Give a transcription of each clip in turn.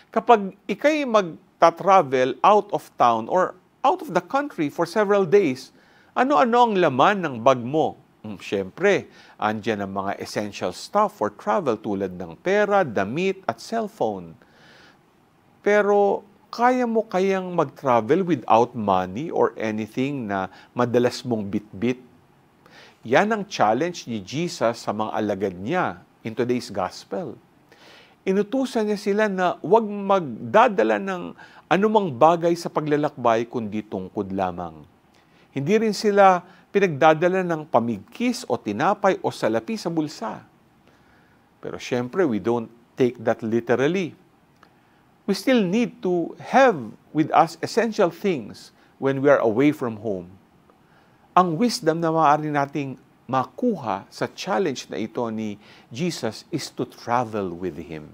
Kapag ikay magta-travel out of town or out of the country for several days, ano-ano ang laman ng bag mo? Siyempre, andyan ang mga essential stuff for travel tulad ng pera, damit at cellphone. Pero kaya mo kayang mag-travel without money or anything na madalas mong bitbit? Yan ang challenge ni Jesus sa mga alagad niya in today's gospel. Inutusan niya sila na huwag magdadala ng anumang bagay sa paglalakbay kundi tungkod lamang. Hindi rin sila pinagdadala ng pamigkis o tinapay o salapi sa bulsa. Pero syempre, we don't take that literally. We still need to have with us essential things when we are away from home. Ang wisdom na maaari nating makuha sa challenge na ito ni Jesus is to travel with Him.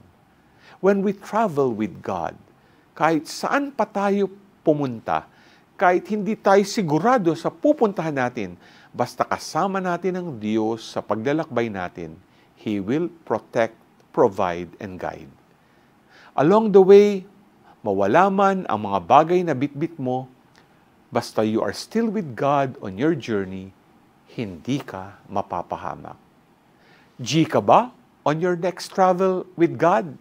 When we travel with God, kahit saan pa tayo pumunta, kahit hindi tayo sigurado sa pupuntahan natin, basta kasama natin ang Diyos sa paglalakbay natin, He will protect, provide, and guide. Along the way, mawala man ang mga bagay na bitbit mo, basta you are still with God on your journey, hindi ka mapapahamak. G ka ba on your next travel with God?